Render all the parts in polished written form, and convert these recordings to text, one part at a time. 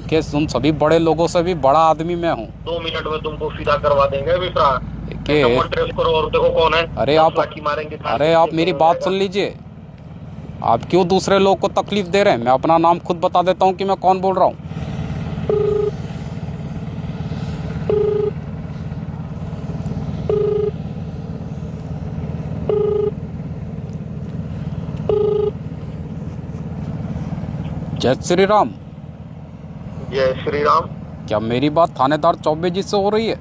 देखिए तुम सभी बड़े लोगों से भी बड़ा आदमी मैं हूँ। 2 मिनट में तुमको सीधा करवा देंगे मित्रा। देखिए नंबर ट्रेस करो और देखो कौन है। अरे 10 आप लाठी मारेंगे थाने अरे में, आप केस मेरी हो बात जाएगा। सुन लीजिए। आप क्यों दूसरे लोग को तकलीफ दे रहे हैं? मैं अपना नाम खुद बता देता हूँ कि मैं कौन बोल रहा हूँ। जय श्री राम। जय श्री राम। क्या मेरी बात थानेदार चौबे जी से हो रही है?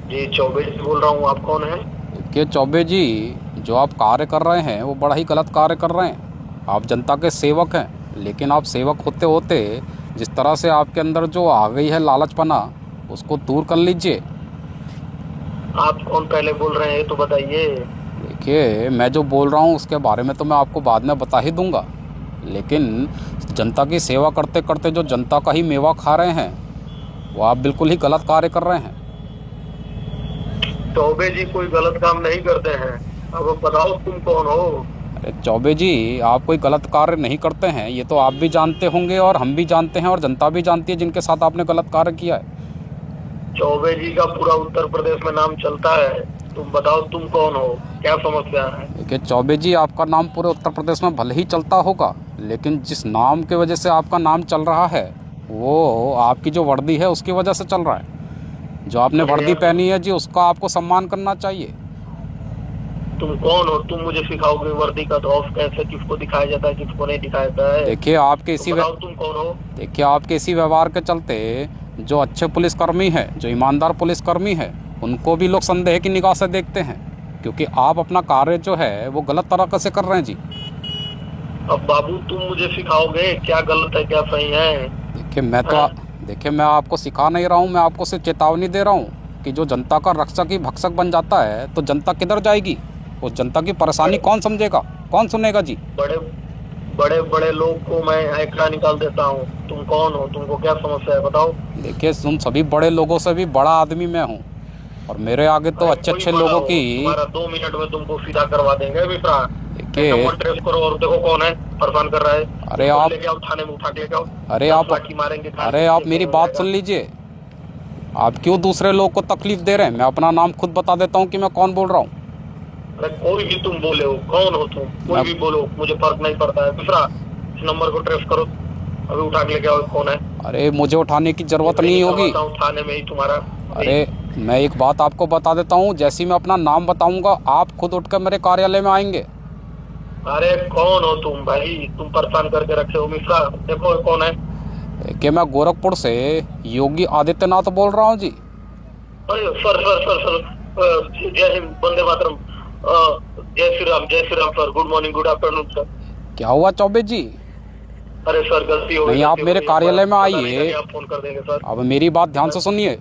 जी चौबे जी बोल रहा हूँ, आप कौन है? देखिए चौबे जी, जो आप कार्य कर रहे हैं वो बड़ा ही गलत कार्य कर रहे हैं। आप जनता के सेवक हैं, लेकिन आप सेवक होते होते जिस तरह से आपके अंदर जो आ गई है लालचपना, उसको दूर कर लीजिए। आप कौन पहले बोल रहे हैं ये तो बताइए। देखिए मैं जो बोल रहा हूँ उसके बारे में तो मैं आपको बाद में बता ही दूंगा, लेकिन जनता की सेवा करते करते जो जनता का ही मेवा खा रहे हैं, वो आप बिल्कुल ही गलत कार्य कर रहे हैं। चौबे जी कोई गलत काम नहीं करते हैं। अब बताओ तुम कौन हो? अरे चौबे जी, आप कोई गलत कार्य नहीं करते हैं, ये तो आप भी जानते होंगे और हम भी जानते हैं और जनता भी जानती है जिनके साथ आपने गलत कार्य किया है। चौबे जी का पूरा उत्तर प्रदेश में नाम चलता है। तुम बताओ तुम कौन हो, क्या समस्या है? देखिए चौबे जी, आपका नाम पूरे उत्तर प्रदेश में भले ही चलता होगा, लेकिन जिस नाम की वजह से आपका नाम चल रहा है वो आपकी जो वर्दी है उसकी वजह से चल रहा है। जो आपने वर्दी पहनी है जी, उसका आपको सम्मान करना चाहिए। तुम कौन हो? तुम मुझे सिखाओगे वर्दी का तो ऑफ कैसे, किसको दिखाया जाता है किसको नहीं दिखाया जाता है? देखिए आपके तो इसी बताओ तुम कौन हो? देखिए आपके इसी व्यवहार के चलते जो अच्छे पुलिसकर्मी हैं, जो ईमानदार पुलिसकर्मी हैं, उनको भी लोग संदेह की निगाह से देखते हैं, क्योंकि आप अपना कार्य जो है वो गलत तरीके से कर रहे हैं जी। अब बाबू तुम मुझे सिखाओगे क्या गलत है क्या सही है? देखिए मैं आपको सिखा नहीं रहा हूँ, मैं आपको सिर्फ चेतावनी दे रहा हूँ कि जो जनता का रक्षक ही भक्षक बन जाता है तो जनता किधर जाएगी? उस जनता की परेशानी कौन समझेगा, कौन सुनेगा जी? बड़े बड़े बड़े लोग को मैं एकड़ा निकाल देता हूँ। तुम कौन हो? तुमको क्या समस्या है बताओ? देखिए तुम सभी बड़े लोगों से भी बड़ा आदमी मैं हूँ, और मेरे आगे तो अच्छे अच्छे लोगों की। तुम्हारा 2 मिनट में तुमको सीधा करवा देंगे मित्रा। देखिए नंबर ट्रेस करो और देखो कौन है परेशान कर रहा है। अरे उसको आप लेके आओ थाने में, उठा के लेके आओ। अरे 10 आप लाठी मारेंगे थाने अरे में, आप केस मेरी हो बात जाएगा। सुन लीजिए। आप क्यों दूसरे लोग को तकलीफ दे रहे हैं? मैं अपना नाम खुद बता देता हूँ कि मैं कौन बोल रहा हूँ। अरे कोई भी तुम बोले हो, कौन हो तुम? कोई भी बोलो, मुझे फर्क नहीं पड़ता है। दूसरा इस नंबर को ट्रेस करो, अभी उठा के लेके आओ कौन है। अरे मुझे उठाने की जरूरत नहीं होगी। थाने में ही तुम्हारा। अरे मैं एक बात आपको बता देता हूँ, जैसे ही मैं अपना नाम बताऊंगा आप खुद उठकर मेरे कार्यालय में आएंगे। अरे कौन हो तुम भाई? तुम परेशान करके रखे हो मिश्रा। देखो कौन है। कि मैं गोरखपुर से योगी आदित्यनाथ बोल रहा हूँ जी। अरे सर सर सर सर, जय हिंद, वंदे मातरम, जय Shri Ram sir. Good morning, good afternoon sir. क्या हुआ चौबे जी? अरे सर गलती हो गई। नहीं, आप मेरे कार्यालय में आइए। आप फोन कर देंगे सर। अब मेरी बात ध्यान से सुनिए।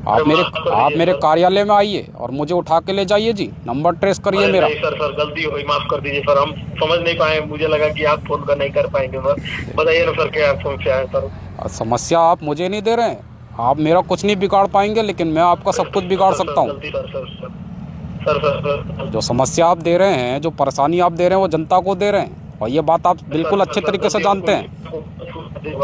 आप मेरे कार्यालय में आइए और मुझे उठा के ले जाइए जी। नंबर ट्रेस करिए मेरा। नहीं सर, गलती हो गई, माफ कर दीजिए सर। हम समझ नहीं पाए, मुझे लगा कि आप फोन कर नहीं कर पाएंगे सर। बताइए ना सर, क्या समस्या है सर? समस्या आप मुझे नहीं दे रहे हैं, आप मेरा कुछ नहीं बिगाड़ पाएंगे, लेकिन मैं आपका सब कुछ बिगाड़ सकता हूँ। जो समस्या आप दे रहे हैं, जो परेशानी आप दे रहे हैं, वो जनता को दे रहे हैं, और ये बात आप बिल्कुल अच्छे तरीके से जानते हैं।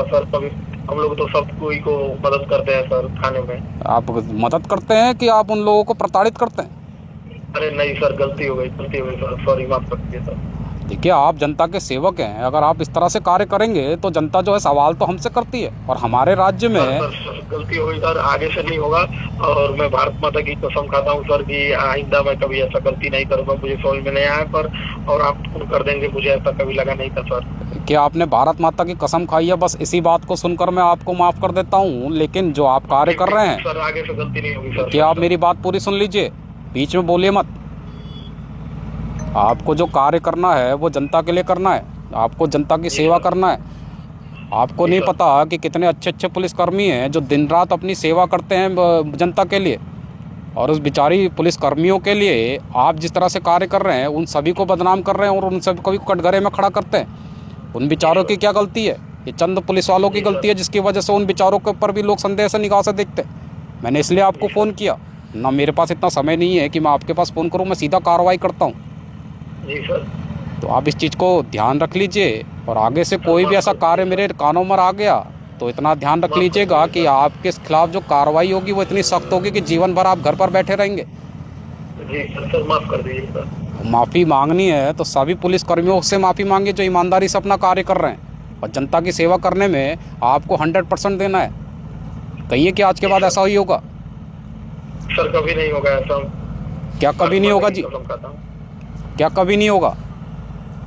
सर कभी हम लोग तो सब कोई को मदद करते हैं सर थाने में। आप मदद करते हैं कि आप उन लोगों को प्रताड़ित करते हैं? अरे नहीं सर, गलती हो गई सर, सॉरी, माफ कर दीजिए सर। देखिए आप जनता के सेवक हैं, अगर आप इस तरह से कार्य करेंगे तो जनता जो है सवाल तो हमसे करती है, और हमारे राज्य में सर गलती हो गई सर, आगे से नहीं होगा। और मैं भारत माता की कसम खाता हूँ सर कि आइंदा मैं कभी ऐसा गलती नहीं करूँगा। मुझे समझ में नहीं आया पर, और आप फोन कर देंगे, मुझे ऐसा कभी लगा नहीं था सर। कि आपने भारत माता की कसम खाई है, बस इसी बात को सुनकर मैं आपको माफ़ कर देता हूँ, लेकिन जो आप कार्य कर रहे हैं सर आगे से गलती नहीं होगी सर। कि आप मेरी बात पूरी सुन लीजिए, बीच में बोलिए मत। आपको जो कार्य करना है वो जनता के लिए करना है, आपको जनता की सेवा करना है। आपको नहीं पता कि कितने अच्छे अच्छे पुलिसकर्मी हैं जो दिन रात अपनी सेवा करते हैं जनता के लिए, और उस बेचारी पुलिसकर्मियों के लिए आप जिस तरह से कार्य कर रहे हैं उन सभी को बदनाम कर रहे हैं और उन सभी को भी कटघरे में खड़ा करते हैं। उन बेचारों की क्या गलती है? ये चंद पुलिस वालों की गलती है, जिसकी वजह से उन बेचारों के ऊपर भी लोग संदेह से निगाह से देखते हैं। मैंने इसलिए आपको फ़ोन किया ना, मेरे पास इतना समय नहीं है कि मैं आपके पास फ़ोन करूँ, मैं सीधा कार्रवाई करता हूँ। जी सर। तो आप इस चीज़ को ध्यान रख लीजिए, और आगे से कोई भी ऐसा कार्य मेरे कानों में आ गया तो इतना ध्यान रख लीजिएगा कि आपके खिलाफ जो कार्रवाई होगी वो इतनी सख्त होगी कि जीवन भर आप घर पर बैठे रहेंगे। जी सर, माफ कर दीजिए सर। माफ़ी मांगनी है तो सभी पुलिस कर्मियों से माफ़ी मांगिए जो ईमानदारी से अपना कार्य कर रहे हैं, और जनता की सेवा करने में आपको 100% देना है। कहिए कि आज के बाद ऐसा ही होगा। सर कभी नहीं होगा ऐसा। क्या कभी नहीं होगा जी? कसम खाता हूँ, क्या कभी नहीं होगा?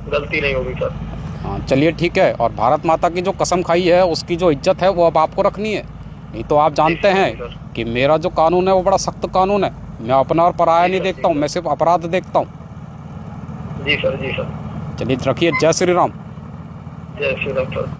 गलती नहीं होगी सर। हाँ चलिए ठीक है। और भारत माता की जो कसम खाई है उसकी जो इज्जत है वो अब आपको रखनी है। नहीं तो आप जानते हैं कि मेरा जो कानून है वो बड़ा सख्त कानून है। मैं अपना और पराया नहीं देखता हूँ, मैं सिर्फ अपराध देखता हूँ। जी सर, जी सर। चलिए रखिए। जय श्री राम। जय श्री राम सर।